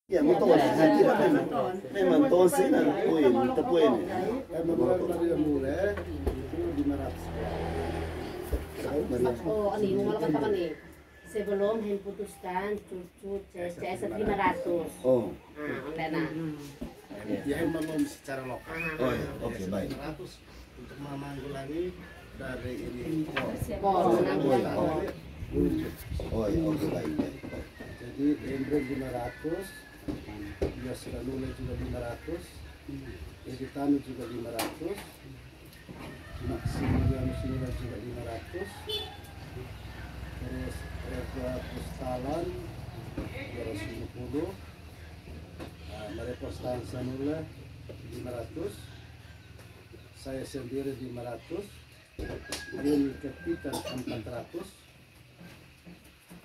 Ya, motor tidak memang tosi dan tepuin. Mulai itu 500. Oh, ini mau katakan nih. Sebelum Hen putuskan cucu CS 500. Oh. Nah. Dia belum secara lokal. Oh ya, oke baik. 100 untuk menanggulangi dari ini. Oh ya, oke baik. Jadi Hendro 500, dia sudah mulai juga 500, Editano juga 500, Maximilian juga 500, terus Erga Postalan 250, Mereka Sanula 500, saya sendiri 500, Ini Kapitan 400,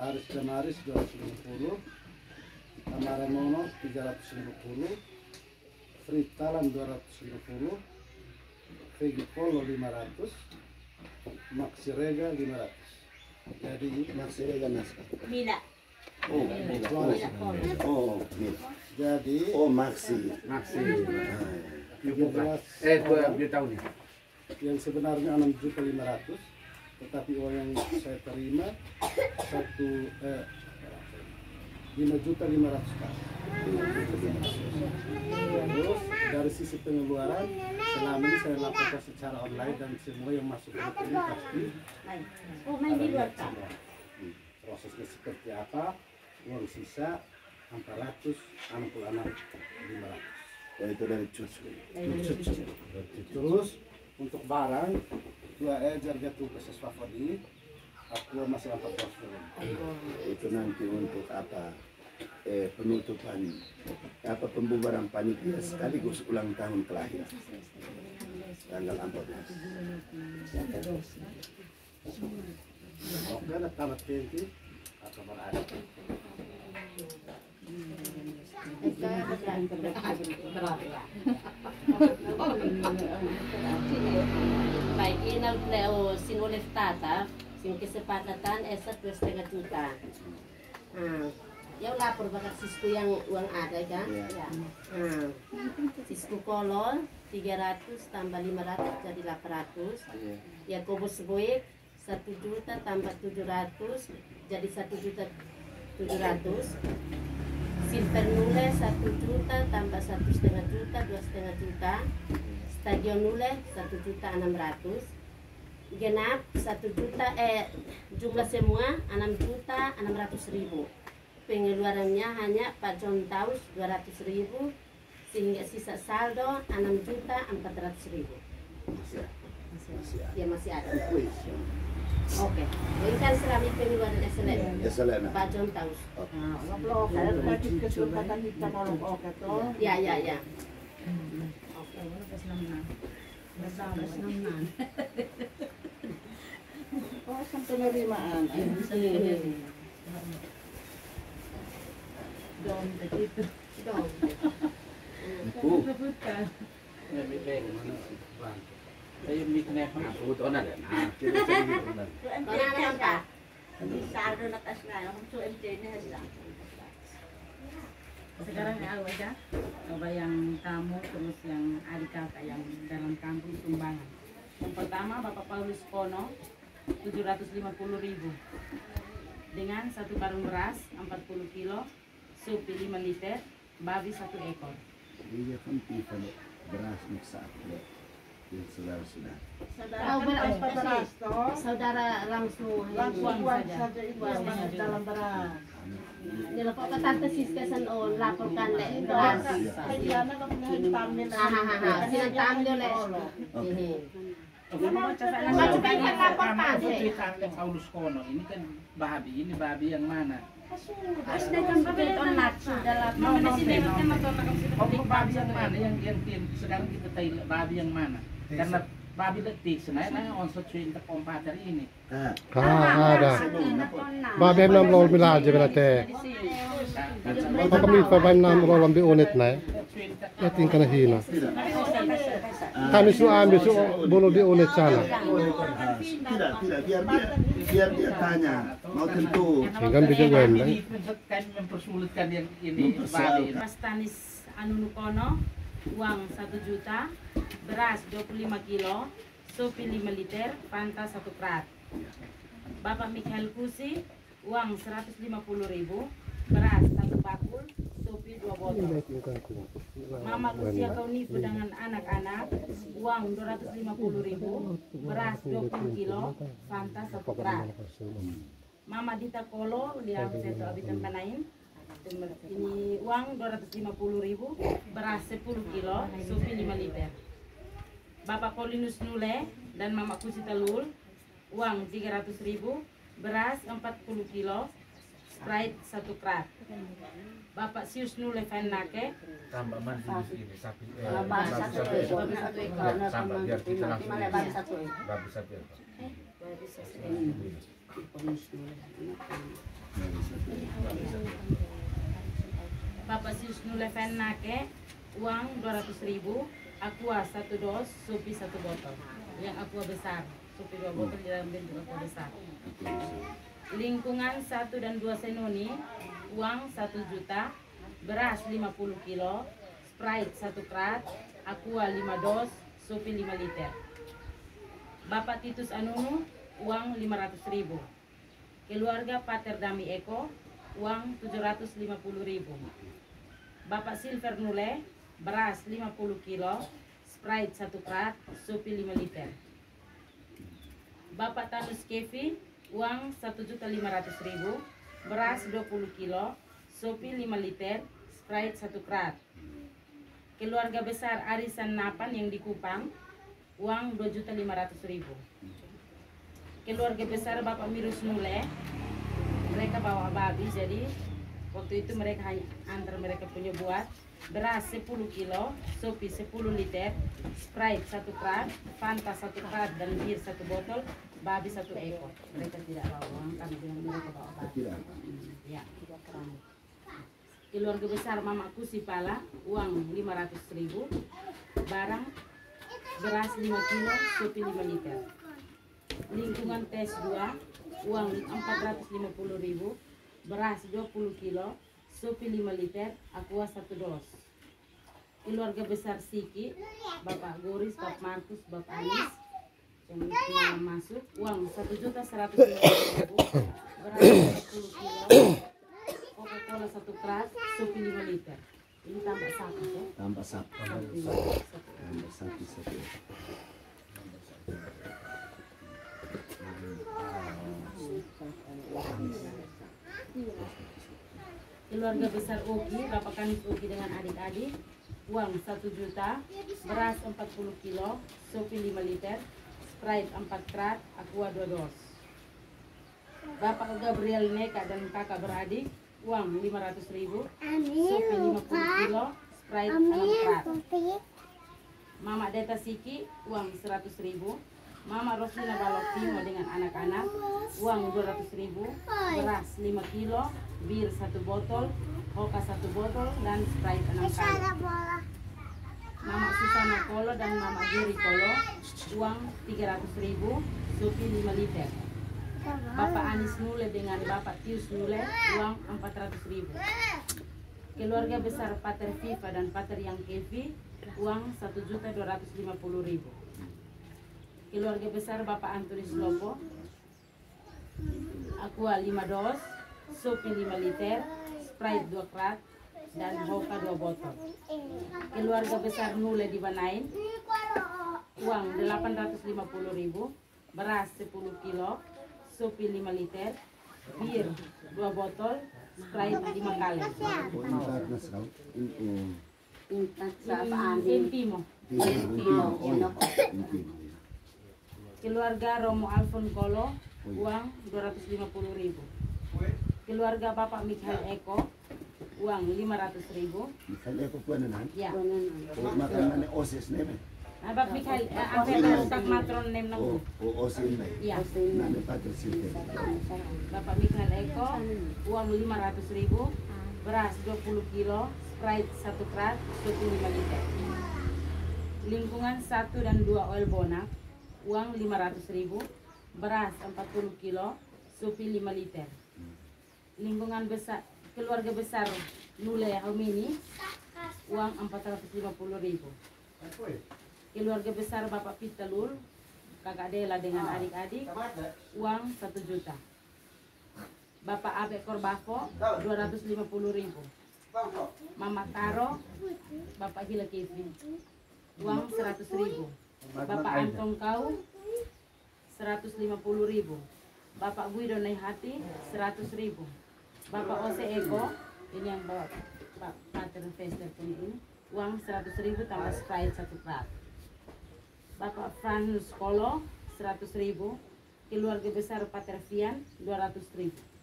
Aris Damaris 250, Tamara Mono 350, Fritalan 250, Vegi Polo 500, Maxi Rega 500. Jadi Maxi Rega naskah. Mila. Oh, Mila. Jadi Maxi. 2 tahun ya. Yang sebenarnya 6.500.000, tetapi uang yang saya terima 5.500.000. Terus dari sisi pengeluaran selama ini saya lakukan secara online dan semua yang masuk ke ini pasti ada semua. Prosesnya seperti apa, uang sisa 466.500. Oh, itu dari cucu. Terus untuk barang 2 jarga tugas sesuatu aku masih 14. Itu nanti untuk apa? Penutupan pembubaran panitia sekaligus ulang tahun kelahiran tanggal 14. Oke, tamat pinti atau berada. Baik, inal pleo sinulef tata, sin kesepakatan esa 2,5 juta. Ya lapor bakat sisku yang uang ada kan? Ya. Sisku kolor 300 tambah 500 jadi 800. Ya kobus boyek 1 juta tambah 700 jadi 1.700.000. Silver nule 1 juta tambah 1,5 juta 2,5 juta. Stadion nule 1.600.000. Genap 1 juta jumlah semua 6.600.000. Pengeluarannya hanya Pak John Taus 200.000 sehingga sisa saldo 6.400.000. Ya masih ada. Oke, ini kan selama pengeluaran SLN. Pak John Taus. Ya. Oh, penerimaan. Dong, begitu. Dong. Saya bikin apa? Aku tuh ada. Mana apa? Sekarang ya aja, coba yang kamu terus yang adik kakak yang dalam kampung sumbangan. Yang pertama Bapak Paulus Pono 750.000 dengan 1 karung beras 40 kilo, sup 5 liter, babi 1 ekor. Dia kan tipe beras miksa. Saudara-saudara. Saudara langsung saja itu dalam beras. Nilapok ka tante siskasan o laporkan le beras. Sinatamnyo le. Paulus Kono ini kan babi yang mana? Asli kan beton natsu dalam babi yang mana yang sekarang kita tahu babi yang mana? Karena babi letik sebenarnya onsot cuy untuk kompater ini. Ada. Babi enam roll bila aja bila teh. Apa kami pakai 6 roll ambil unit naik? Yating ka na hina. Tidak. Kami sudah ambil bolo di ulit sana. Tidak, biar dia tanya. Mau tentu. Sehingga bisa gue endang. Kan mempersulitkan yang ini Babi. Mas Tanis Anunukono, uang 1 juta, beras 25 kilo, sopi 5 liter, Fanta 1 krat. Bapak Mikhail Kusi, uang 150.000, beras 1 bakul, sopi 2 botol. Mama Lucia Kaunifu dengan anak-anak, uang 250.000, beras 20 kilo, Fanta 1 krat. Mama Dita Kolo, lihat saya abitan panain, ini uang 250.000, beras 10 kilo, sopi 5 liter. Bapak Paulinus Nule dan Mama Kusi Telul, uang 300.000, beras 40 kilo, Sprite 1 krat. Bapak Sius Nule Fennake, tambah mandi ini sapi Satu ekor sampah biar kita langsung babi 1 ekor. babi sapi Bapak Sius Nule Fennake, uang 200.000, aqua 1 dos, sopi 1 botol. Yang aqua besar, sopi 2 botol di dalam bentuk aqua besar. Lingkungan 1 dan 2 Senoni, uang 1 juta, beras 50 kilo, Sprite 1 krat, aqua 5 dos, sopi 5 liter. Bapak Titus Anunu, uang 500.000. Keluarga Pater Dami Eko, uang 750.000. Bapak Silver Nule, beras 50 kilo, Sprite 1 krat, sopi 5 liter. Bapak Tanus Kevi, uang 1.500.000, beras 20 kilo, sopi 5 liter, Sprite 1 krat. Keluarga besar Arisan Napan yang di Kupang, uang 2.500.000. Keluarga besar Bapak Mirus Nule, mereka bawa babi, jadi waktu itu mereka hanya antar mereka punya buat beras 10 kilo, sopi 10 liter, Sprite 1 krat, Fanta 1 krat dan bir 1 botol, babi 1 ekor. Mereka tidak bawa uang, kami bilang mereka bawa babi. Ya. Keluarga besar Mama Kusi Pala, uang 500.000, barang beras 5 kilo, sopi 5 liter. Lingkungan tes 2, uang 450.000, beras 20 kilo, sopi 5 liter, aqua 1 dos. Keluarga besar Siki, Bapak Goris, Bapak Markus, Bapak Anis yang masuk, uang 1.150.000, beras 10 kilo, Coca-Cola 1 krat, sopi 5 liter. Ini tambah sapi ya? Tambah sapi. Tambah sapi 1 ekor. Keluarga besar Oki, Bapak Kanis Oki dengan adik-adik, uang 1 juta, beras 40 kilo, sopi 5 liter, Sprite 4 krat, aqua 2 dos. Bapak Gabriel Neka dan kakak beradik, uang 500.000, sopi 50 kilo, Sprite 6 krat. Mama Deta Siki, uang 100.000. Mama Rosina Balotimo dengan anak-anak, uang 200.000, beras 5 kilo, bir 1 botol, Coca 1 botol, dan Sprite 6 kali. Mama Susana Kolo dan Mama Giri Kolo, uang 300.000, sopi 5 liter. Bapak Anis Nule dengan Bapak Tius Nule, uang 400.000. Keluarga besar Pater Viva dan Pater Yang Kevi, uang 1.250.000. Keluarga besar Bapak Antonis Lopo, aqua 5 dos, sopi 5 liter, Sprite 2 krat, dan Coca 2 botol. Keluarga besar Nule di Banain, uang 850.000, beras 10 kilo, sopi 5 liter, bir 2 botol, Sprite 5 kali. Intimo. Keluarga Romo Alfon Kolo, uang 250.000. Keluarga Bapak Mikhail Eko, uang 500.000. Mikhail Eko kuanan? Ya. Makanan osis neme. Bapak Mikhail, angkat tak matron nem nang. Osin neme. Ya. Nane Pater Silver. Bapak Mikhail Eko, uang 500.000, beras 20 kilo, Sprite 1 krat, Shopee 5 liter. Lingkungan 1 dan 2 oil bonak, uang 500.000. Beras 40 kilo, Shopee 5 liter. Lingkungan besar, keluarga besar Nule Haumini, uang 450.000. Keluarga besar Bapak Pitalul, Kakak Dela dengan adik-adik, uang 1 juta. Bapak Abe Korbako 250.000. Mama Taro, Bapak Gila Kevin, uang 100.000. Bapak Antong Kau 150.000. Bapak Guido Naihati 100.000. Bapak Ose Eko, ini yang bawa Pak Pater Fester ini, uang 100.000 tambah Sprite 1 krat. Bapak Franus Kolo 100.000. Keluarga besar Pater Fian 200.000.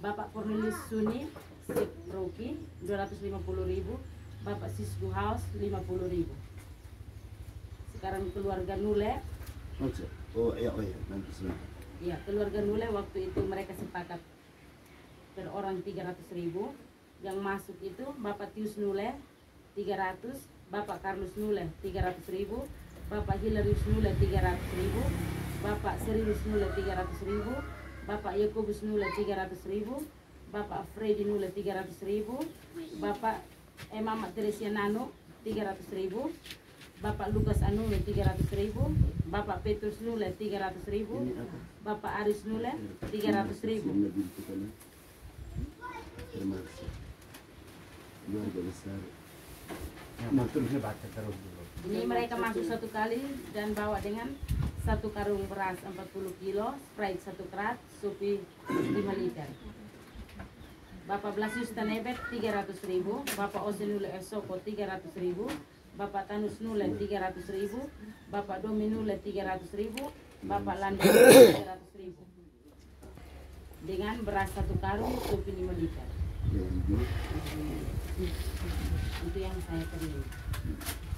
Bapak Cornelis Suni Sip Roki 250.000. Bapak Sisgu House 50.000. Sekarang keluarga Nule. Oh iya, nanti sebentar. Ya, keluarga Nule waktu itu mereka sepakat per orang 300.000. Yang masuk itu Bapak Tius Nule 300, Bapak Carlos Nule 300.000, Bapak Hilarius Nule 300.000, Bapak Serius Nule 300.000, Bapak Yakobus Nule 300.000, Bapak Freddy Nule 300.000, Bapak Mama Teresia Nano 300.000, Bapak Lukas Anule 300.000, Bapak Petrus Nule 300.000, Bapak Aris Nule 300.000. Terima kasih. Keluarga besar. Terusnya baca terus dulu. Ini mereka masuk 1 kali dan bawa dengan 1 karung beras 40 kilo, Sprite 1 krat, Shopee 5 liter. Bapak Blasius Tanebet 300.000, Bapak Ozenule Esoko 300.000, Bapak Tanus Nule 300.000, Bapak Domi Nule 300.000, Bapak Landa 300.000. Dengan beras 1 karung, Shopee 5 liter. Itu yang saya terima.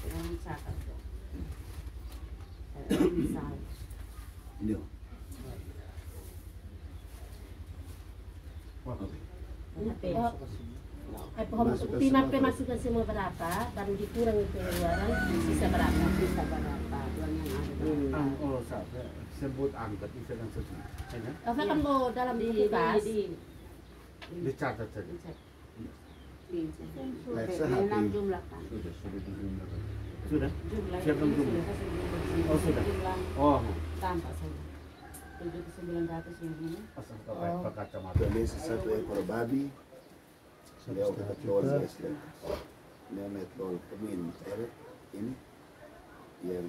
Saya catat dong. Ini. Pemasukan semua berapa, baru dikurangi pengeluaran, sisa berapa? Sisa berapa? Uang yang ada. Oh, saya sebut angka itu sedang sesuai. Apa kan mau dalam buku kas? Dicatat saja. Enam jumlah kan? Sudah. Jumlah Siapa yang jumlah? Oh, sudah. Jumlah Oh, tampak saja. 7.900 yang ini. asal pakai kacamata. Beli 1 ekor babi. Beliau kata telur Islam. Dia metlol kemin ini yang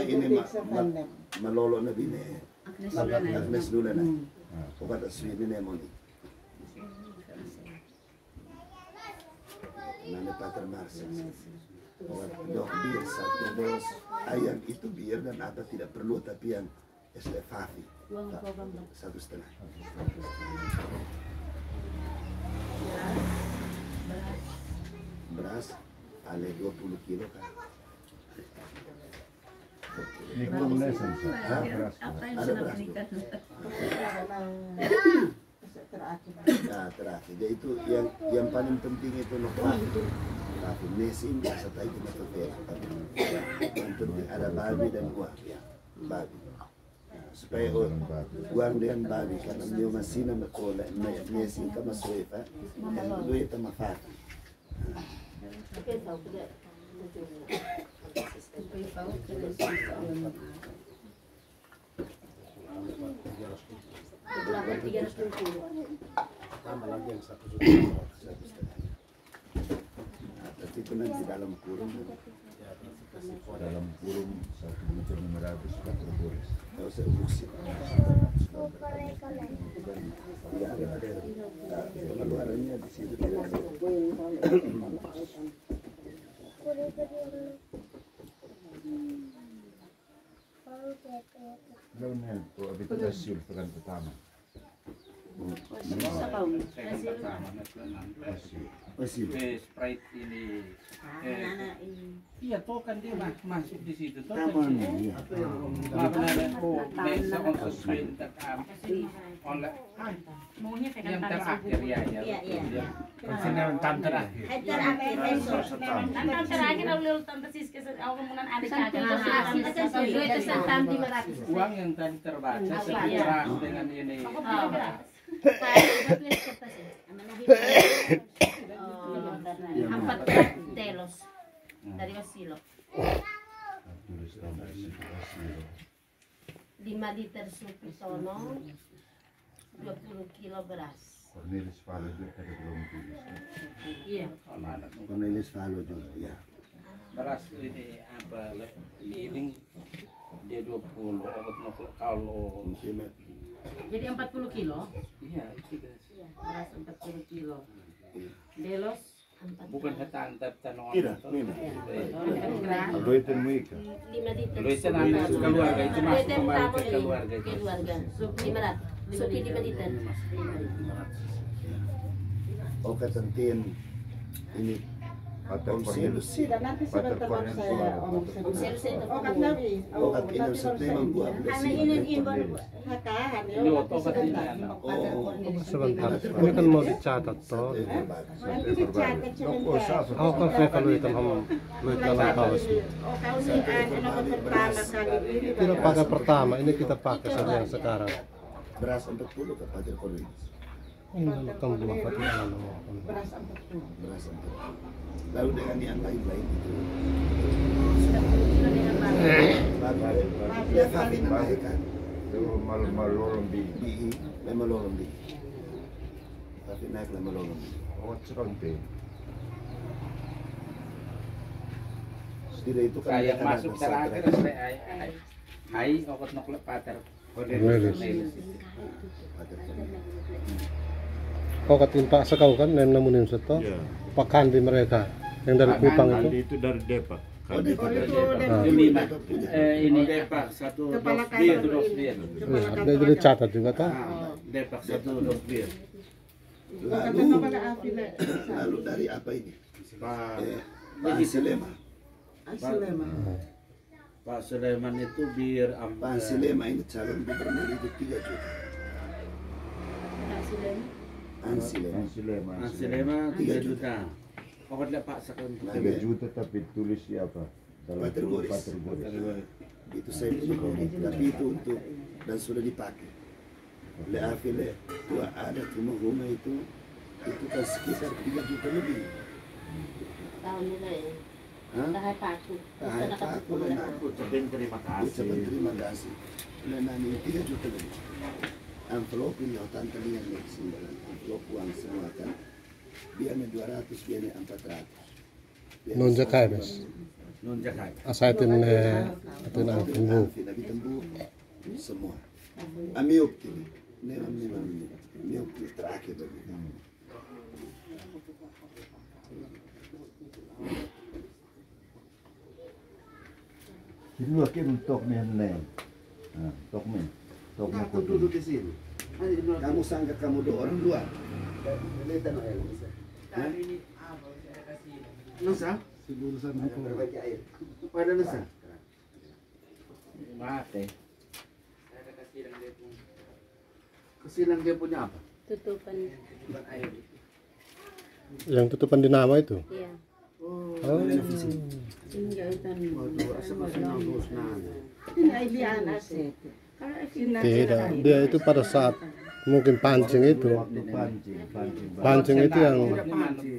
ini malolo na bine. Agnes Lula na. Pokoknya swini na mo ni. Nana Pater Marcel. Dok bir 1, 2 ayam itu bir dan apa tidak perlu tapi yang SLFAFI 1,5. Beras ale 20 kilo kan. Ini belum nesen, beras. Ada beras. Nah, terakhir. Jadi itu yang paling penting itu tapi mesin biasa tahu kita pakai. Yang penting ada babi dan uang. Babi. Supaya uang dengan babi karena dia masih nama kola mesin kama soefa dan dua itu mafat. Berapa 320? Tambah lagi yang 1 juta. Tapi itu nanti dalam kurung. Dalam kurung 1.500 boleh. Kalau saya urusin. Pengeluarannya di situ tidak ada. Belum itu habitasil pekan pertama. Masih. Sprite ini. Iya, toh kan dia masuk di situ. Toh Taman. kan dia. Apa yang benar-benar oh, desa on sesuai intercam. online. Maunya pegang Yang tali terakhir subuh. ya. Iya. Tahun terakhir. Terakhir besok. Tahun terakhir lalu tante Siska kemudian adik kakak. Itu sentam 500. Uang yang tadi terbaca sekitar dengan ini. Empat telos dari Osilo. Tulis tambah situ Asyil. 5 liter sup tono, 20 kilo beras. Cornelis Valo juga tadi belum tulis. Iya. Cornelis Valo juga, ya. Beras ini apa? Ini dia 20. Kalau Jadi 40 kilo. iya itu guys. Beras 40 kilo. Delos Bukan ketantap tanong. Tidak, ini. Duitin mo ika. 5 liter. Lu itu nanti keluarga itu masuk Duit kembali tamu ke keluarga itu. keluarga. Sup 500. Sup 5 liter. Oh, ketentin ini Pater Om Cornelis. Silus. Pater Cornelis Valo. Sales itu. Oh, kat inang sa tema buah. Itu otot ini anak. Sebentar, ini kan mau dicatat toh. Dok usah. Ako kan saya kalau itu ham luit na lang kaos mo. Tidak pakai pertama, ini kita pakai saja yang sekarang. Beras 40 ke Pater Cornelis. Ini kan buah pati ano mo. Beras 40. Lalu dengan yang lain-lain itu. Ya, kami namakan. Itu malolong di. Bihi, may malolong di. Kami naik na malolong di. What sekonte? Tidak itu kan Saya mereka masuk datang terakhir setelah- saya hai okot noklek pater. Cornelis. Pater Cornelis. Kau katimpa sa kau kan, yang namunin sa to. Ya. Pakandi mereka, yang dari Kupang itu. Kandi itu dari Depak. Oh, di Pater Ah. Itu 5. Ini Depak 1 2 bir. Iya, ada jadi catat juga toh. Depak 1 2 bir. Lalu dari apa ini? Pak Pak Silema. Pak Sulaiman itu bir Pak Silema ini calon gubernur itu 3 juta. Ansilema. Silema. Sulaiman 3 juta. Okot le Pak sakon 3 juta tapi tulis siapa? Dalam Pater Goris. Pater Goris. Itu saya beli, tapi itu untuk dan sudah dipakai. Le afile tua ada rumah itu kan sekitar 3 juta lebih. Tahun nila eh. Hah? Tahay paku. Tahay paku lang ako. Sabihin terima Ucapan terima kasih. Na namin 3 juta lebih. Envelope ini tante lihat nih sembilan envelope uang semua kan. Biarnya 200, biarnya 400. Biarnya Non jakai bes. non jakai. Asaitin atin ang kumbu. Nabi tembu semua. Amiuk ini. Memang amiuk terakhir begitu. Itu lagi untuk nih. Nah, tok nih. Tok mo Aku duduk di sini. Kamu sangka kamu dua orang luar. Lihat no air bisa. Nasa? Siguro sa mga Berbagi air. Pada nasa? Mate. Kasilang dia punya apa? Tutupan. Yang tutupan dinama itu. Iya. Oh. Asa ko sinabos na. Tidak, dia itu pada saat mungkin pancing itu. waktu pancing. Pancing itu yang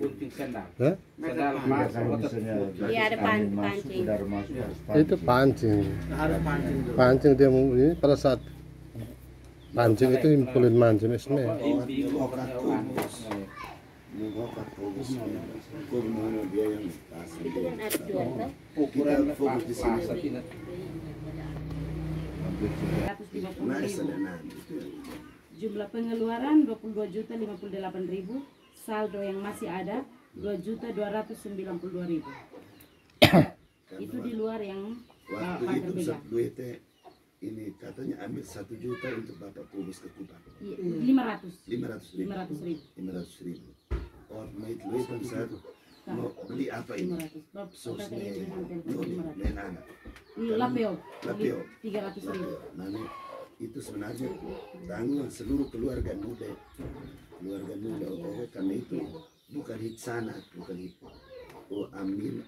Punting sendal. Hah? Sendal Tidak masuk kan otot. misalnya Iya, ada angin masuk, pancing. udara masuk harus itu pancing. Harus pancing dulu. Pancing dia ini pada saat pancing itu himpunin mancing isme. Impi Ngokat kubus. Ngokat kubus. Kubus dia yang kasih. Itu kan ada dua kan? Ukuran Kita fokus di sini. plaza tinat. 150.000. Nah, selena. Jumlah pengeluaran 22.058.000. Saldo yang masih ada 2.292.000. Itu di luar yang Waktu Pak itu pegang. duitnya ini katanya ambil 1 juta untuk Bapak Kubus ke Kupang. Iya, 500. 500.000. 500.000. 500.000. Oh, mait duit yang satu. Mau beli apa ini? 500. Sosnya, noni, main anak. Lapeo. Lapeo. 300.000. Nani, itu sebenarnya tanggung seluruh keluarga muda karena itu bukan hit sanat, bukan hit ambil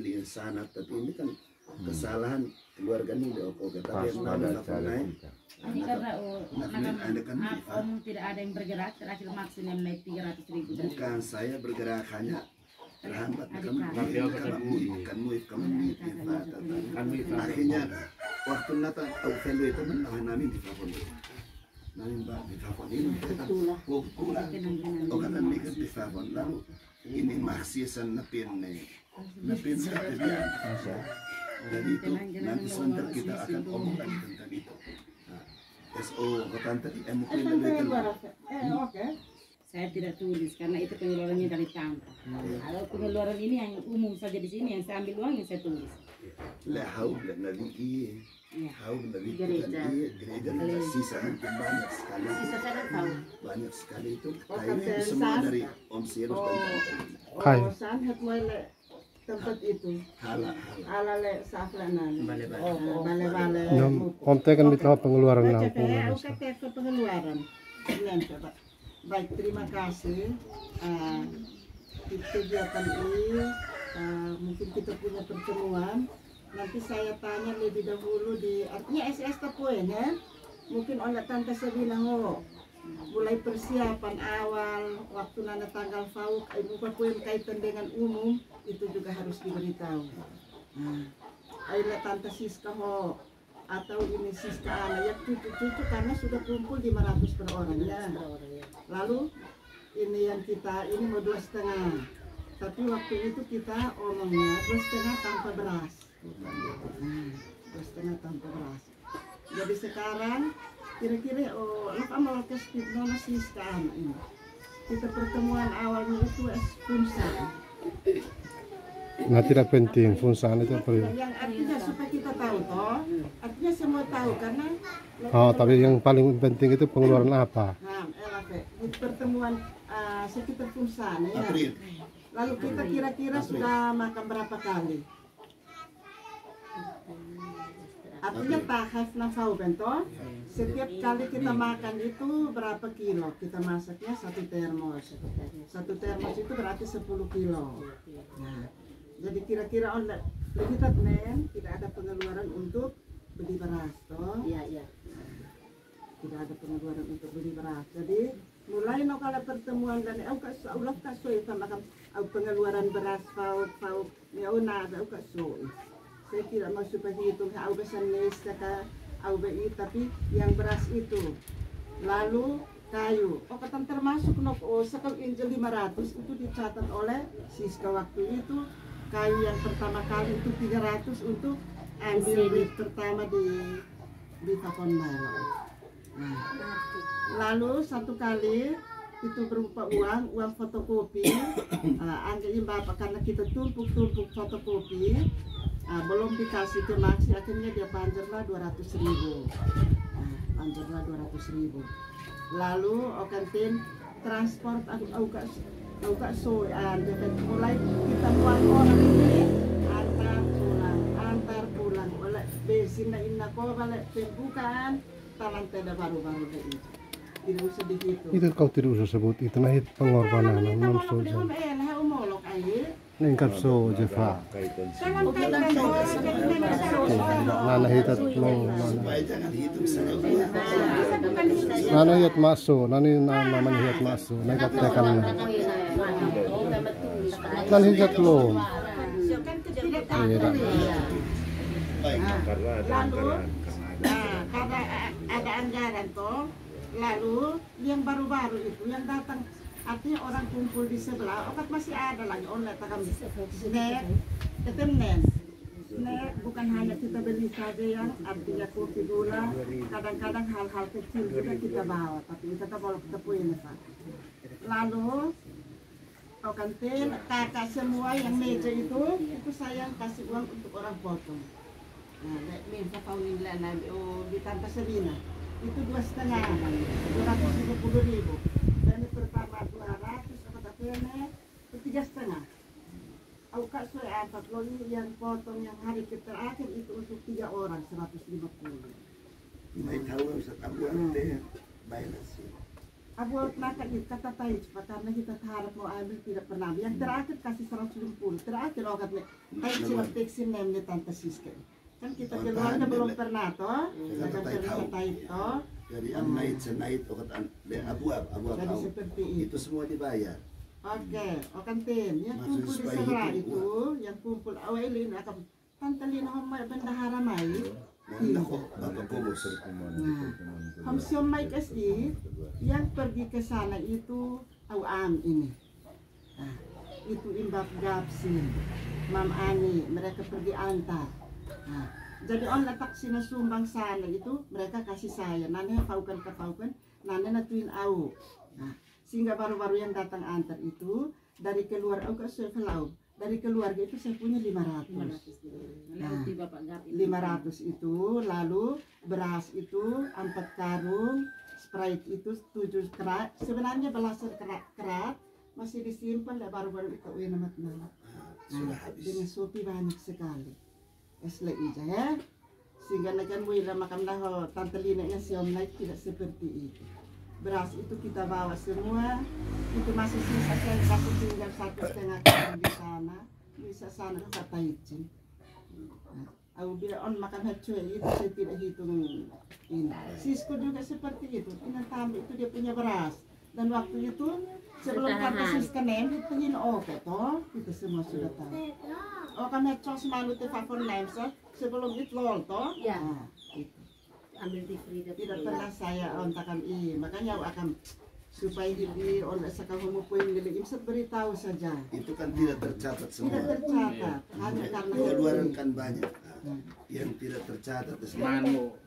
yang sanat, tapi ini kan kesalahan keluarga muda tapi yang mana naik Ini karena Om tidak ada yang bergerak, terakhir maksimal naik 300.000. bukan saya bergerak hanya terhambat akhirnya waktu nata Aufelo itu menahan namin di Favon namin ba di Favon ini pulang karena mereka di Favon lalu ini maksisan napin sekali jadi itu nanti sebentar kita akan omong lagi tentang itu SO kata tadi mungkin lebih Saya tidak tulis karena itu pengeluarannya dari tanpa. Kalau pengeluaran ini yang umum saja di sini yang saya ambil uang yang saya tulis. La haula nabi haula gereja sisa mungkin banyak sekali. Sisa saya tahu. Banyak sekali itu kayaknya itu semua dari Om Sirus dan Kai. Saan hat mo tempat itu. Hala. Alale sa aflanan. Bale-bale. Om tekan bitaw pengeluaran na Baca po. kaya ako ke pengeluaran. Yan, Pak. Baik, terima kasih. Kegiatan ini mungkin kita punya pertemuan. Nanti saya tanya lebih dahulu di artinya SS Tapuin ya. Mungkin oleh Tante Sabina ho. Mulai persiapan awal waktu nana tanggal fauk ibu papuin kaitan dengan umum itu juga harus diberitahu. Aila Tante Siska ho atau ini Siska anak ya cucu-cucu karena sudah kumpul 500 per orang ya. Lalu ini yang kita ini mau 2,5. Tapi waktu itu kita omongnya 2,5 tanpa beras. 2,5 tanpa beras. Jadi sekarang kira-kira lupa mau ke nona Siska anak ini. Kita pertemuan awalnya itu punsa. Nah tidak penting funsan itu perlu. Yang artinya supaya kita tahu toh, artinya semua tahu karena. Oh tapi yang paling penting itu pengeluaran apa? Nah, di pertemuan sekitar punsa ya. Lalu kita kira-kira sudah makan berapa kali? Artinya tahap nafau bento. Setiap kali kita makan itu berapa kilo? Kita masaknya 1 termos. 1 termos itu berarti 10 kilo. Nah, jadi kira-kira kita tidak ada pengeluaran untuk beli beras, toh? Iya. Tidak ada pengeluaran untuk beli beras. Jadi mulai kalau pertemuan dan ulah kasoi sama pengeluaran beras fauk ya ada kasoi. Saya tidak mau supaya hitung au besanis tapi yang beras itu. Lalu kayu. Katan termasuk sekal injil 500 itu dicatat oleh Siska waktu itu. Kayu yang pertama kali itu 300 untuk ambil duit pertama di Tapon Malo. Nah, lalu satu kali itu berupa uang fotokopi. Anggapin bapak karena kita tumpuk fotokopi. Belum dikasih ke Maxi, akhirnya dia panjerlah 200.000. Panjerlah 200.000. Lalu okantin transport auka so mulai kita muat orang ini antar pulang oleh bensin na inna ko balik pembukaan talang teda baru-baru itu. Tidak usah begitu. Itu kau tidak usah sebut itu nah itu pengorbanan non soja. Umolok aja. Nengkap so Jeva. Nana hitat lo supaya jangan hitung saja nana hiat masuk nani nama hiat masuk nengkap tekan nani hiat lo. Lalu karena ada anggaran toh, lalu yang baru-baru itu yang datang artinya orang kumpul di sebelah, okat masih ada lagi online takam snack, snack bukan hanya kita beli saja yang artinya kopi gula, kadang-kadang hal-hal kecil juga kita bawa, tapi kita bawa ke tepuin Pak. Lalu okantin kakak semua yang meja itu saya kasih uang untuk orang potong. Nah, minta Pauline di Tante Serina itu 2,5, 250.000. Dan pertama 200, kata Pene, itu 3,5. Aku kasih apa? Kalau yang potong yang hari terakhir itu untuk 3 orang 150. May tahu sa tabuan teh bayar sih. Abu nak kata tahu karena kita harap mau ambil tidak pernah. Yang terakhir kasih 150. Terakhir okat nih. Tahu cuma teksin namanya Tante Siska. Kan kita keluarnya belum pernah toh. Kita tahu toh. Dari naik okat abu Jadi seperti itu. itu semua dibayar. Oke, okan ten. Yang kumpul di sebelah itu, yang kumpul awalin akan Tante Lina homai bendahara mai. Nah, bapak kubus. Hamsiom mai kasih yang pergi ke sana itu awam ini. Nah, itu Imbab Gapsin, Mam Ani, mereka pergi antar. Nah, jadi on letak sini sumbang sana itu mereka kasih saya. Nanya paukan ke paukan, nanya natuin au. Nah, sehingga baru-baru yang datang antar itu dari keluar au ke sekelau. Dari keluarga itu saya punya 500. Nah, 500 itu, lalu beras itu 4 karung, Sprite itu 7 kerat. Sebenarnya belasan kerat masih disimpan dan baru-baru itu enak banget. Nah, dengan sopi banyak sekali. Esle aja ya. Sehingga nakan wila makan dah Tante Lina yang siom naik tidak seperti itu. Beras itu kita bawa semua, itu masih sisa saya kasih tinggal 1,5 karung di sana, bisa sana kata izin. Aku bila on makan hacue itu saya tidak hitung ini. Sisko juga seperti itu, ini tambah itu dia punya beras. Dan waktu itu sebelum kata Siska nem itu ini oke toh, kita semua sudah tahu. Oh kami cos malu te favor nem sebelum itu lol toh. Ya. Nah, itu. Ambil di Frida. Tidak pernah saya ontakan makanya akan supaya di oleh sekarang poin nilai imsat beritahu saja. Itu kan tidak tercatat semua. Tidak tercatat hanya karena Keluaran kan banyak. Yang tidak tercatat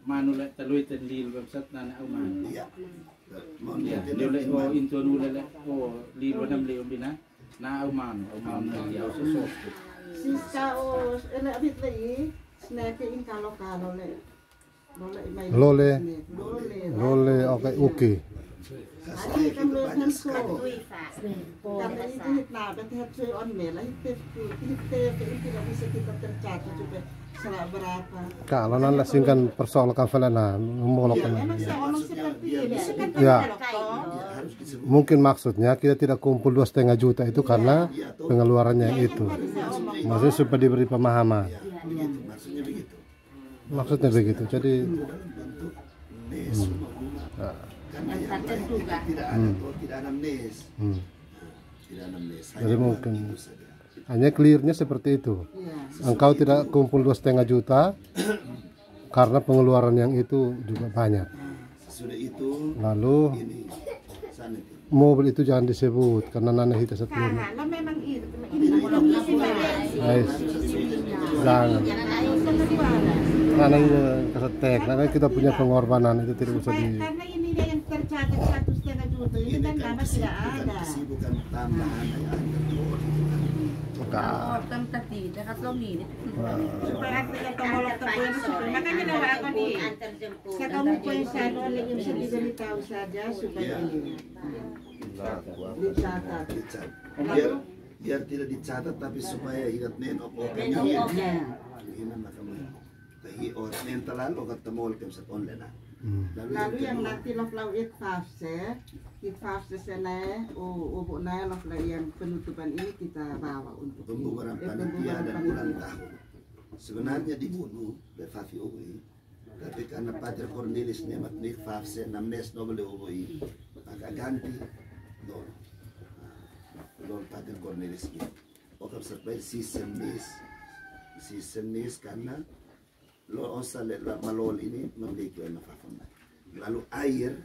Manu lek telui tendil website nana au manu. Iya. Mau Ya, dia dia lek oh into nule lek oh lilo nam leo bina. Na au manu dia au sosok. Siska enak bit lagi snacking kalau le. Lole oke. Hari kan lo kan so. Karena itu hitna betul cuy on mela itu tidak bisa kita tercatat juga salah berapa. Kalau nala singkan persoalkan felana mengolokkan. Memang saya omong seperti ini. Ya. Mungkin maksudnya kita tidak kumpul 2,5 juta itu karena pengeluarannya itu. Maksudnya supaya diberi pemahaman. begitu, maksudnya begitu. Maksudnya begitu. Jadi Bentuk nes rumah. Karena yang lain tidak ada nes. Tidak ada nes. Jadi mungkin itu saja. hanya clearnya seperti itu. Engkau tidak kumpul 2,5 juta karena pengeluaran yang itu juga banyak. Sudah itu Lalu ini sana itu. mobil itu jangan disebut karena nana hita sebelumnya. Karena memang ini Jangan. Karena kesetek, karena kita punya pengorbanan itu tidak usah di. karena ini dia yang tercatat 1,5 juta ini kan karena tidak ada. Kesibukan tambahan yang ada. Orang tadi dekat lomi. Supaya kita tolong terus makanya dawa aku nih. Saya kamu poin sana yang bisa diberitahu saja supaya ini dicatat. Biar tidak dicatat tapi supaya ingat nenok ini tahi or nen talan o katamol kem sa online. Lalu yang nanti lau ikfafse sana ubu na lau yang penutupan ini kita bawa untuk Pembubaran panitia dan ulang tahun. Sebenarnya dibunuh Befafi Ugui, tapi karena Pater Cornelis nemat nik Fafse namnes noble Ugui, maka ganti Lord Pater Cornelis ini. Okap serpai season nis karena lo osal malol ini memiliki anak Fafona. Lalu air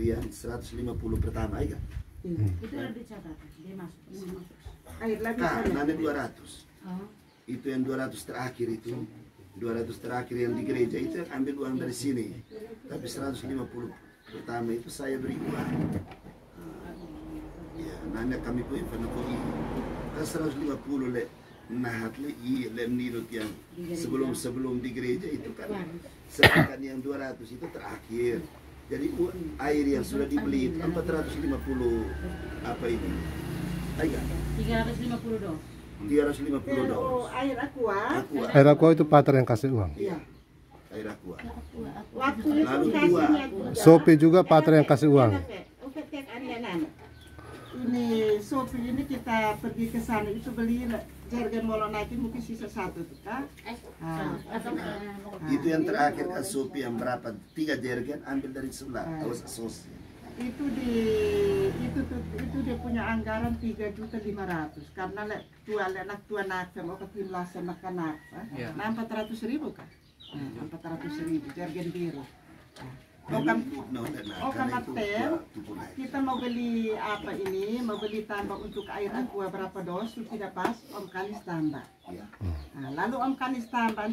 yang 150 pertama ya. Itu udah dicatat, dia masuk. Air lagi Nah, sana. nanti 200. Itu yang 200 terakhir itu. 200 terakhir yang di gereja itu ambil uang dari sini. Tapi 150 pertama itu saya beri uang. Ya, nanya kami pun penakui. Kan 150 le nahat le nirut yang sebelum di gereja itu kan. Sedangkan yang 200 itu terakhir. Jadi air yang sudah dibeli itu 450 apa ini? Ayo. 350 dong. 350 dolar. Air aqua. Air aqua itu pater yang kasih uang. Iya. Air aqua. Waktu itu Lalu kasihnya Sophie juga Pater yang kasih uang. Ini Sophie ini kita pergi ke sana itu beli jergen molo naikin mungkin sisa 1 tuh kak. Itu yang terakhir kan Sophie yang berapa? 3 jergen ambil dari sebelah. Awas sos. Itu dia punya anggaran 3.500.000 karena anak tua nak mau ketimlasan nak-anak. Nah 400.000 kan? 400.000 jargon biru. Mater, kita mau beli apa ini? Mau beli tambah untuk air aqua berapa dos? Tidak pas, Om Kanis tambah. Nah, lalu Om Kanis tambah,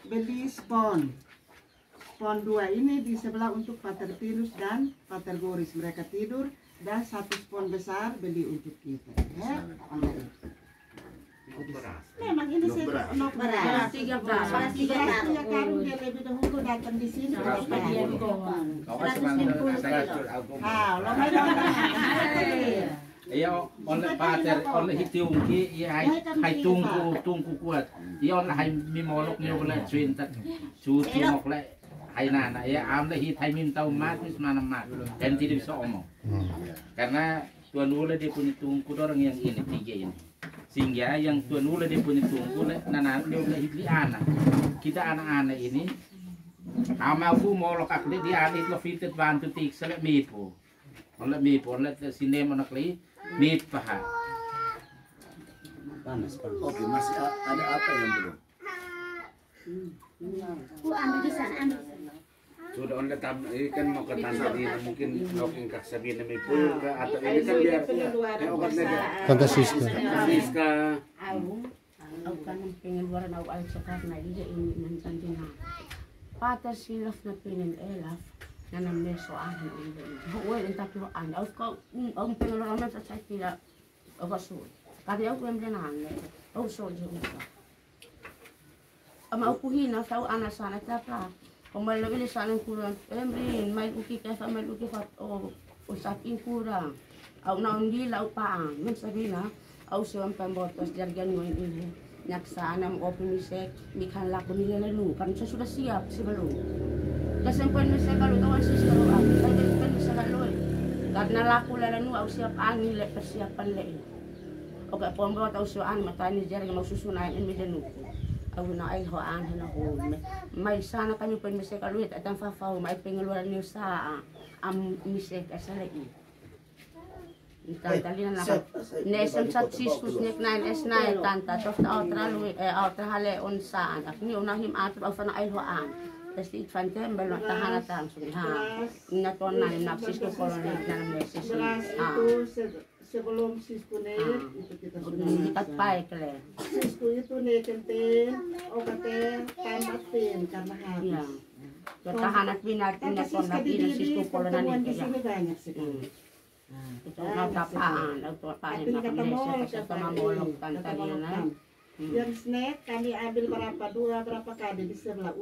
beli spon. Spon 2 ini di sebelah untuk Pater Pilus dan Pater Goris. Mereka tidur dan 1 spon besar beli untuk kita. Ya? Memang ini saya beras 3 karung dia lebih dahulu datang di sini. Iya, oleh Pater, oleh hitiung ki, hai tungku kuat. Iya, oleh hai mimolok ni oleh cinta, cuci oleh hai nana. Ya, amle hit hai minta umat, mis mana mat, dan tidak bisa omong. Karena Tuan Ula dia punya tungku orang yang ini 3 ini. Sehingga yang Tuan Ula dia punya tungku, nana dia boleh hibli anak. Kita anak-anak ini, amaku molok akli dia adik lo fitet bantu tik selek mipu. Oleh mipu, oleh sinema nak li. Mit paha. Panas. Oke, masih ada apa yang belum? ambil di sana, ambil. Sudah on ini kan mau ke tanah ini mungkin noking kak Sabina may pulga atau ini kan biar Tante Siska. Aku kan pengeluaran aku ay sa karna iya ini nanti na. Pater silaf na elaf na nameso ahin ini. Huwag ang tatloan. Ang pengeluaran na sa tila ako sul. Kaya ako yung binangan. Ako sul yung ito. Ama upuhin na sa anak sana tapa. Kung malawin sa anong kurang, Emrin, may uki kesa may uki pat o usakin kurang. Aw naunggil aw paang. Man sabi na, aw siyang pambotos jargan mo ini. Naksana mo opinisek, mikhan lako nila lalu. Kan siya sudah siap si Balu. Kasi ang pwede sa Balu, kawan siya sa Balu. Ang pwede sa Balu. Karena laku lalanu, aw siap angin, persiapan le. Oke, pambot aw siya matani jargan mau susunayan ini danuko. Ako na ay hoan na ho. May sana kami pwede misek aluit at ang fafaw, may pengeluaran niyo sa misek asalai. Tantali na naka. Nesem sa siskus nek 9S9 tanta tof na outra hale on saan. Ak ni unahim atro aw fana ay hoan. Tas it fantem belo tahana tang suri ha. Ina ton na napsis ko koloni na meses. Sebelum Sisko naik, itu kita sudah Ikat pai kele. Sisko itu naik kenten, kate tamatin karena habis. Iya. Tahanat binatin na ton na Sisko koloni di sini banyak sekali. Ito na tapaan, tapaan na kami sa mamolok kan tadi na. Yang snack kami ambil berapa kali di sebelah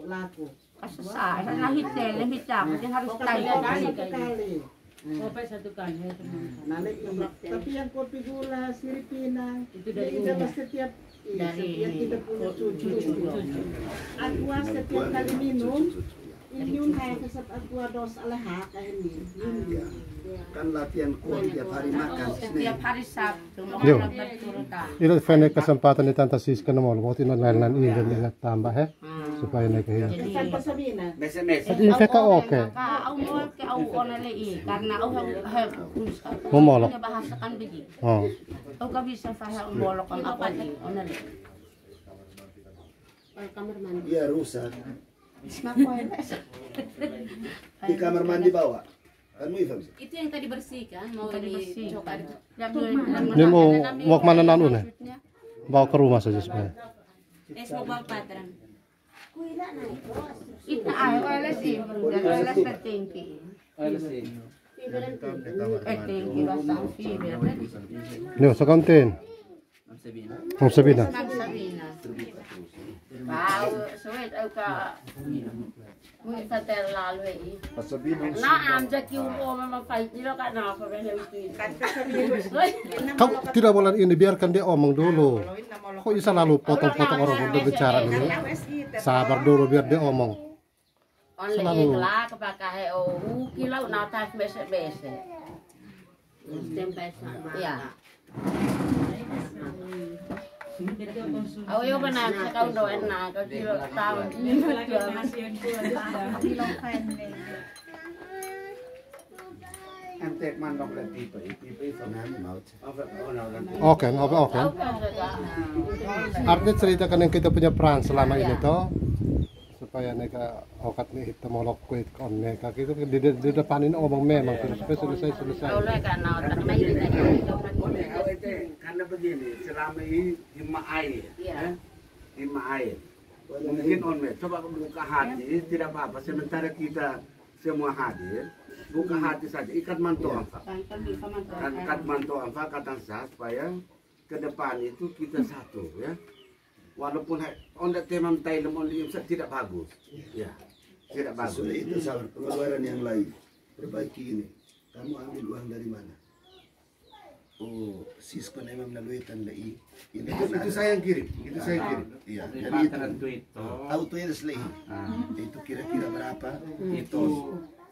laku. Kasasa, nahitel, nahita, kasi harus tayo kali. Sampai 1 kali. Tapi yang kopi gula Filipina Itu dari dapat setiap kita punya cucu. Aqua setiap kali minum, ini saat aqua dos alaha kayak ini. Kan latihan kuat tiap hari makan. setiap hari Sabtu, Yo. magturutan. Ilo fene kesempatan ni Tante Siska na mo. Waktu na lalan ini dan tambah supaya naik ke Kesan Sabina. Ini ka oke. Au mol ke au onalei karena au have Momolok. bahasa kan begi. Oh. Au ka bisa faha molok ang apa ni onalei. Kamar mandi. Iya rusak. Semakoy. Di kamar mandi bawa. Kan mo ifam. Itu yang tadi bersihkan mau Bersih. dicokar. Ini mau kemana nanu nih? Bawa ke rumah saja sebenarnya. Mau bawa patran. Ita ay olas sih, olas na tingki. Tingki basta ang fiber. Nyo, sa kantin. Ang sabi na. Ma'am Sabina. Wow, suwet au ka Mungkin saya lalu ini. Pasabi ng Nah, am jadi memang fight ni lo kan apa benda itu. Kau tidak boleh ini, biarkan dia omong dulu. Kok bisa lalu potong-potong orang udah bicara ini? Sabar dulu biar dia omong. Only lah kepakai kilau natas bese-bese. Ya. Ayo benar kau doain nak kau kilo tahun ini Antek mandok dan tipe mau. Oke. Artinya ceritakan yang kita punya peran selama ini toh, supaya neka okat nih kita mau kuit kon neka gitu di depan ini omong memang terus selesai. Oleh karena otak karena begini, selama ini hima air, hima air. Mungkin coba buka hati, tidak apa-apa. Sementara kita semua hadir, buka hati saja. Ikat manto amfa, ikat manto amfa kata sah supaya ke depan itu kita satu, ya. Walaupun onda temam tailem only tidak bagus, ya, tidak bagus. Sudah itu sahabat pengeluaran yang lain. Perbaiki ini. Kamu ambil uang dari mana? Oh, Sisko memang naluitan lagi. Ini Itu saya yang kirim, itu saya yang kirim. Iya, Dari jadi itu bakaran tweet toh. auto lagi. Itu kira-kira berapa?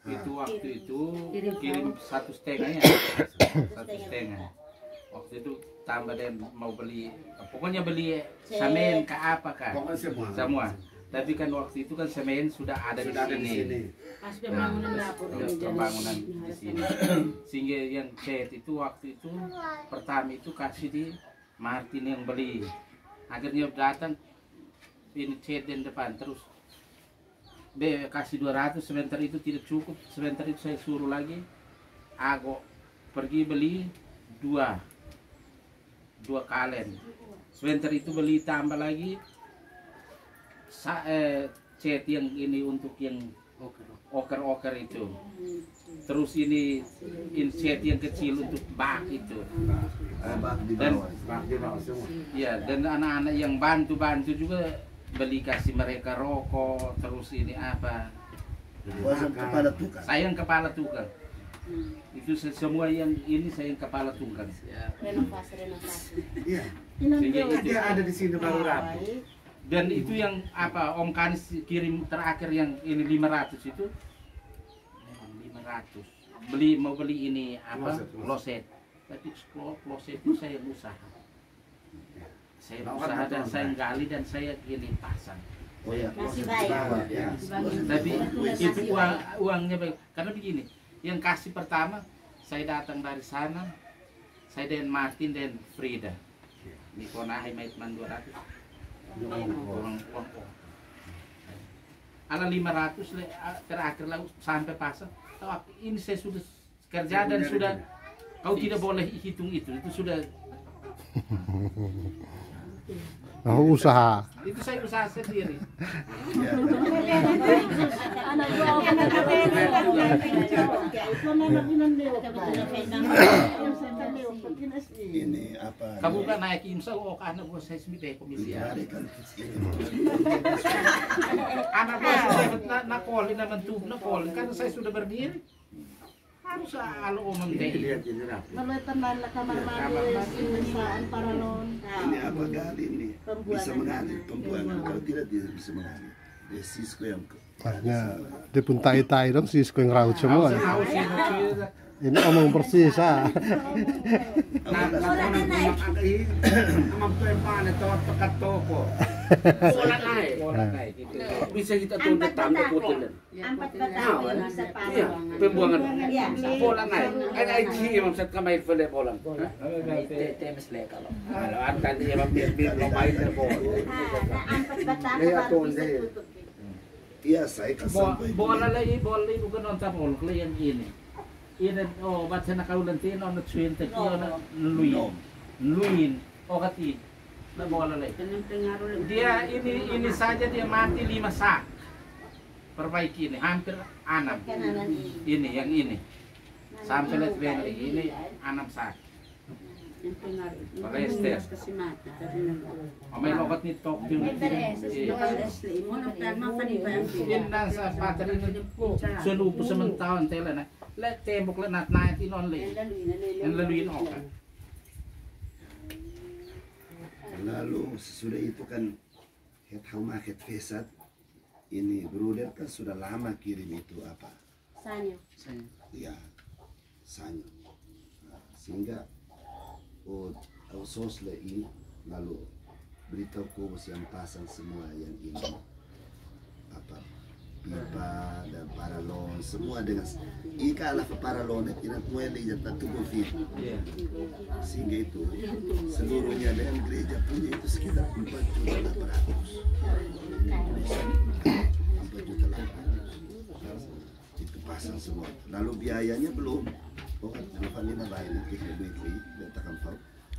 Itu waktu itu kirim 1,5 ya. 1,5. Waktu itu tambah dan mau beli, pokoknya beli semen ke apa kan? Pokoknya Semua. Tapi kan waktu itu kan semen sudah ada di sini. Pas pembangunan dapur ini Pembangunan di sini. Sehingga yang chat itu waktu itu pertama itu kasih di Martin yang beli. Akhirnya datang ini chat di depan terus. Kasih 200, sebentar itu tidak cukup. Sebentar itu saya suruh lagi. Aku pergi beli dua kalen. Sebentar itu beli tambah lagi. Cet yang ini untuk yang oker itu. Terus ini set yang kecil untuk bak itu. Dan ya, dan anak-anak yang bantu juga beli kasih mereka rokok, terus ini apa? Kepala tukang. Saya yang kepala tukang. Itu semua yang ini saya yang kepala tukang. renovasi. Iya. Sehingga itu Dia ada di sini baru rapi. dan itu yang apa Om Kanis kirim terakhir yang ini 500 itu memang 500 mau beli ini apa kloset tapi kloset itu saya usaha dan saya gali dan saya ini pasang. Oh ya. Masih bayar. Ya. Tapi itu uangnya baik karena begini yang kasih pertama saya datang dari sana saya dan Martin dan Frida di Konahe Maitman 200 uang ala 500 terakhir lalu sampai pasang ini saya sudah kerja dan sudah kau tidak boleh hitung itu sudah Usaha. itu saya usaha sendiri. Ini apa? Kamu kan naik imsa karena gua saya sendiri komisi ya. Anak gua nakolin naman tuh nakolin karena saya sudah berdiri. Harus alo omong deh. Meletenan kamar mandi, penyewaan paralon. Ini apa gali ini? Bisa mengalir pembuangan. Kalau tidak dia bisa mengalir. Dia Sisko yang Makanya dia pun tai-tai dong Sisko yang raut semua. Ini omong persis ah. Bisa kita tunda tambah putih. Iya, pembuangan. Pola naik. Ada iki imam set kamay fele pola. Temes le kalau. Kalau antan dia mampir lo main bola. Kaya tonde. Iya, saya kasih. Bola lagi bukan nonton bola yang ini. Ini baca nak kau nanti nonton swing tapi luin okati na bola lagi. Dia ini saja dia mati 5 sak. Perbaiki ini hampir 6. Ini yang ini sampai lihat ini 6 sak. Yung pengaruh. Palester. Kasi mata. May lokat ni Tokyo. Mo nang perma pa ni Bayang. Yan lang sa battery ni Sulupo sa mga taon tela na. Let tembok la nat na tinon le. Yan laluin ako. Lalu sesudah itu kan het haumaket fesat ini bruder kan sudah lama kirim itu apa? Sanyo. Ya, sanyo. Nah, sehingga sos lagi lalu beritahu kubus yang pasang semua yang ini apa pipa dan paralon semua dengan ika ala paralon tidak mueli jatuh tubuh fit sehingga itu seluruhnya dengan gereja punya itu sekitar 4.800.000 itu pasang semua lalu biayanya belum bukan ini bayar kita weekly letakkan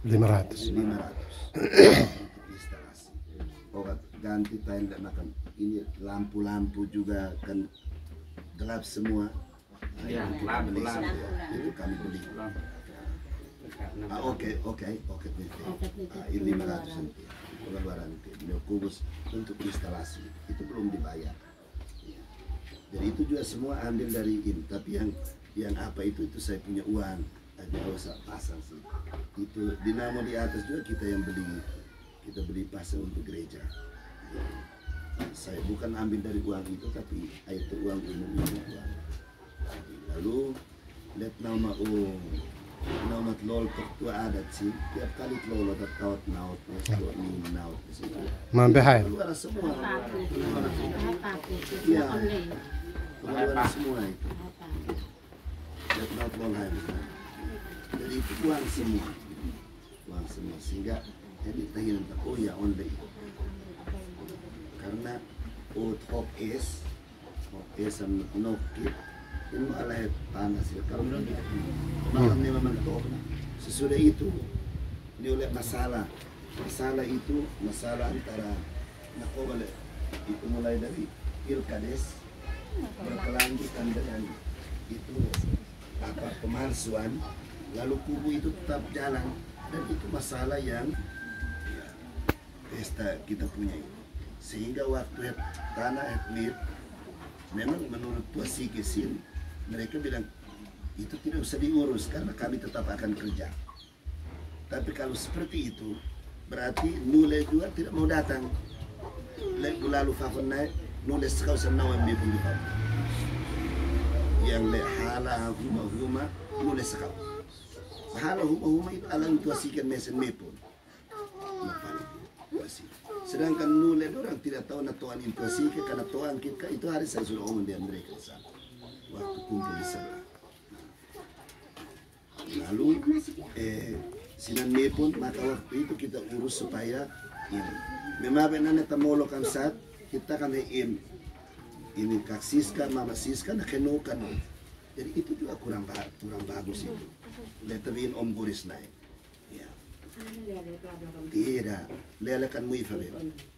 500. Instalasi. Ganti tile dan makan ini lampu-lampu juga kan gelap semua. Ya, Itu lampu-lampu. Itu kami beli. Oke. Ini 500 nanti. Pengeluaran beliau kubus untuk instalasi itu belum dibayar. Jadi itu juga semua ambil dari ini. Tapi yang apa itu saya punya uang. Aja usah pasang sih. Itu dinamo di atas juga kita yang beli. Kita beli pasang untuk gereja. Saya bukan ambil dari uang itu, tapi itu uang umum itu uang. Lalu lihat nama lol ketua adat sih. Tiap kali lol ada kawat naut, naut di situ. Membahai. Keluar semua. Iya. Keluar semua itu. Lihat naut lol hari. Jadi itu uang semua sehingga jadi tahinan tak ya only karena hop es sama nokit itu malah panas ya kalau malamnya memang toh sesudah itu ini oleh masalah itu masalah antara nakobale itu mulai dari pilkades berkelanjutan dengan itu apa pemalsuan lalu kubu itu tetap jalan dan itu masalah yang ya, pesta kita punya itu. Sehingga waktu tanah etlit memang menurut Tua Sikesin mereka bilang itu tidak usah diurus karena kami tetap akan kerja. Tapi kalau seperti itu berarti Nule juga tidak mau datang. Lalu fakon naik Nule sekau senawam dia pun yang lehala huma Nule sekau. Halo huma itu alang tuasikan mesen mepon. Sedangkan Nule orang tidak tahu natuan intuasi karena tuan kita itu hari saya sudah omong dengan mereka sana. Waktu kumpul di sana. Lalu sinan mepon maka waktu itu kita urus supaya ini. Memang nana tamolo kan saat kita kan ini kaksiskan mama siskan kenukan. Jadi itu juga kurang bagus itu. Letarin Om Boris naik. Ya. Tidak, lelakan muif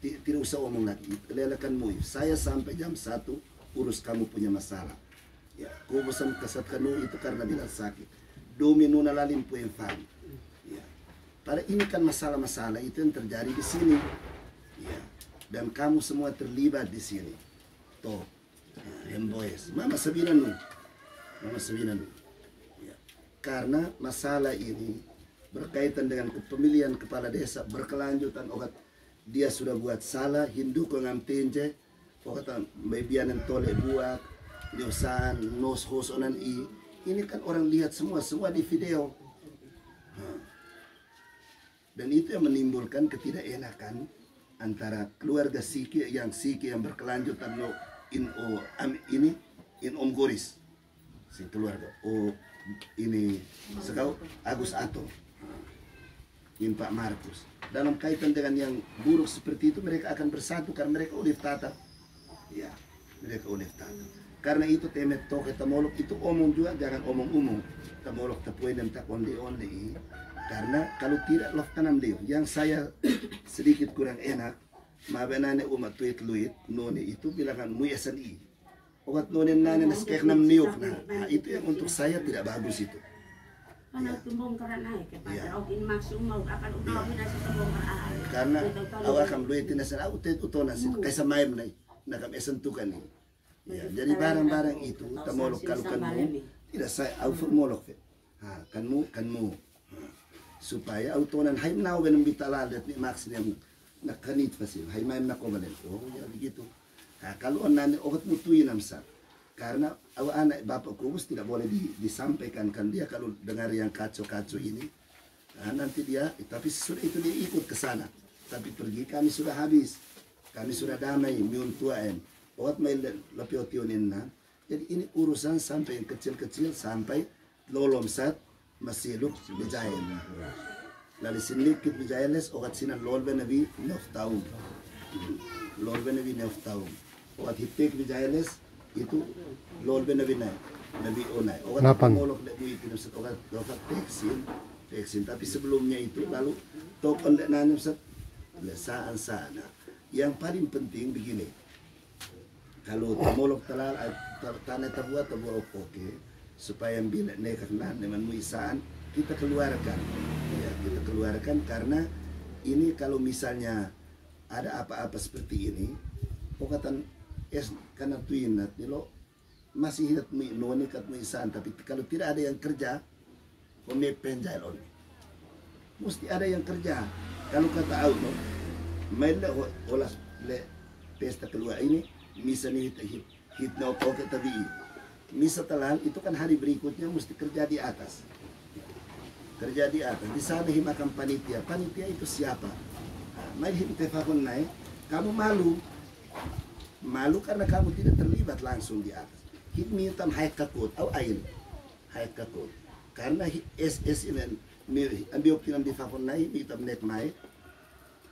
tidak usah omong lagi. Lelakan muif. Saya sampai jam 1 urus kamu punya masalah. Ya, kubusan kasat kanu itu karena bilang sakit. Domino nalalim po yang fam. Ya. Pada ini kan masalah-masalah itu yang terjadi di sini. Ya. Dan kamu semua terlibat di sini. Toh, lemboes. Mama sabinan nu. Karena masalah ini berkaitan dengan kepemilian kepala desa berkelanjutan okat dia sudah buat salah hindu ko ngam tenje okat bebianan tole buat diosan nos hosonan ini kan orang lihat semua di video dan itu yang menimbulkan ketidakenakan antara keluarga Siki yang berkelanjutan lo in Om Goris si keluarga ini sekau Agus Ato ini Pak Markus dalam kaitan dengan yang buruk seperti itu mereka akan bersatu karena mereka oleh tata ya mereka oleh tata karena itu temet toke tamolok itu omong juga jangan omong umum tamolok tapuin dan tak onde karena kalau tidak lof kanam dia yang saya sedikit kurang enak mabenane umat tuit luit noni itu bilangan muyasan obat nonen nane naskek nam niuk nah itu yang untuk saya tidak bagus itu Karena itu bongkar naik ke pasar. Oh ini masuk mau akan udah nasi sebongkar air. Karena awak akan duit nasi aku itu nasi kayak sama nai nak kami sentuhkan ini. Ya, jadi barang-barang itu tamolok kalau kanmu tidak saya aku molok. Kanmu supaya autonan hay now when bitalalet ni maximum nakanit fasil hay may nakobalen. Oh ya begitu. Kalau onani okot mutuin amsa. Karena anak bapak kumus tidak boleh disampaikan kan dia kalau dengar yang kacau-kacau ini. Nanti dia, tapi sudah itu dia ikut ke sana. Tapi pergi kami sudah habis. Kami sudah damai, miun tuaen. Oat may lapiotionin na. Jadi ini urusan sampai yang kecil-kecil sampai lolomsat masiluk bijayan. Lalu sinikit bijayales okat sinan lolbe nabi 9 tahun. Lolbe nabi 9 tahun. Okat hipik bijayales itu lolbe nabi onay. Okat molok nabi itu sa okat teksin. Tapi sebelumnya itu lalu tokon nanam sa lesaan sana. Yang paling penting begini. Kalau molok talal tanah tabuat oke supaya bila nekak dengan muisaan kita keluarkan. Ya, kita keluarkan karena ini kalau misalnya ada apa-apa seperti ini, pokatan karena tuinat nilo masih hidup noni kat muisaan, tapi kalau tidak ada yang kerja, penjahit on. Mesti ada yang kerja. Kalau kata auto, main olah le pesta keluar ini, misalnya hit na oke tabi. Misa talang itu kan hari berikutnya mesti kerja di atas. Kerja di atas. Di sana himakan panitia. Panitia itu siapa? Main him tefakon naik. Kamu malu. Malu karena kamu tidak terlibat langsung di atas. Hit mintam haik kakut. Au ain. Haik kakut. Karena SS ini ambil optinam di fakon naik. Mintam nek mai.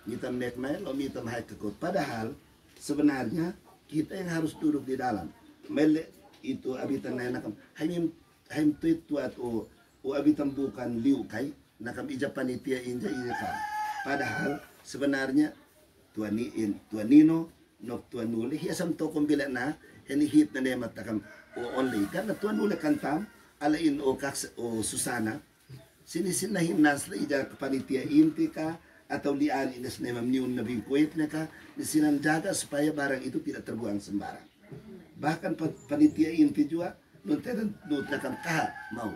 Mintam nek mai. Lo mintam haik kakut. Padahal sebenarnya kita yang harus duduk di dalam. Mele itu abitan na nakam. Haim tuit tuat o abitan bukan liu kai. Nakam ija panitia inja ka. Padahal sebenarnya tuan Nino nok tuan nuli hiasam tokom bila na ini hit na nemat takam o only karena tuan nuli kantam alain o kaks o Susana sinisin na himnas la ija panitia inti ka atau lian ines na mamniun na bingkuit na ka disinan jaga supaya barang itu tidak terbuang sembarang. Bahkan panitia inti juga nunteran nutakan kah mau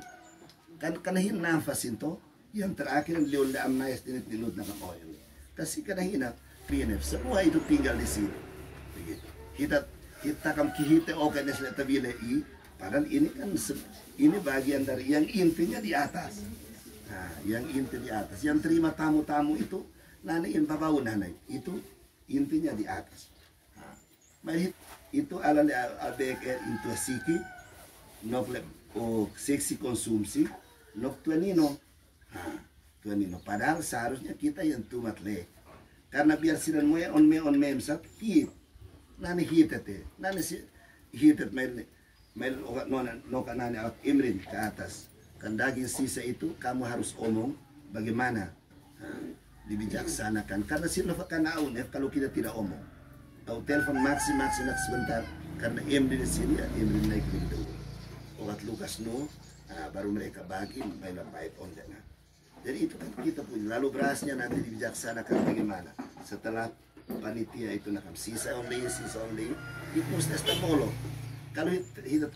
kan kanahin nafas itu yang terakhir liun da amnayas dinut na kamoy kasi kanahin PNF semua itu tinggal di sini begitu kita kam kihite oke nesle tabile i padahal ini kan ini bagian dari yang intinya di atas. Nah, yang inti di atas yang terima tamu-tamu itu nani yang babau nanai itu intinya di atas. Nah, itu alal abek intuasiki nokle o seksi konsumsi nok tuanino. Tuanino padahal seharusnya kita yang tumat le. Karena biar sinan moya on me sat hit. Nani hitate. Nani si hitat mel no kanani out imrin ke atas. Kan daging sisa itu kamu harus omong bagaimana dibijaksanakan. Karena sila fakanaun kalau kita tidak omong. Atau telepon maksi nak sebentar karena Emri di sini ya Emri naik dulu. Obat Lukas no baru mereka bagi main baik on dana. Jadi itu kan kita punya. Lalu berasnya nanti dibijaksanakan bagaimana setelah panitia itu nakam sisa only itu mesti molo. Kalau hidup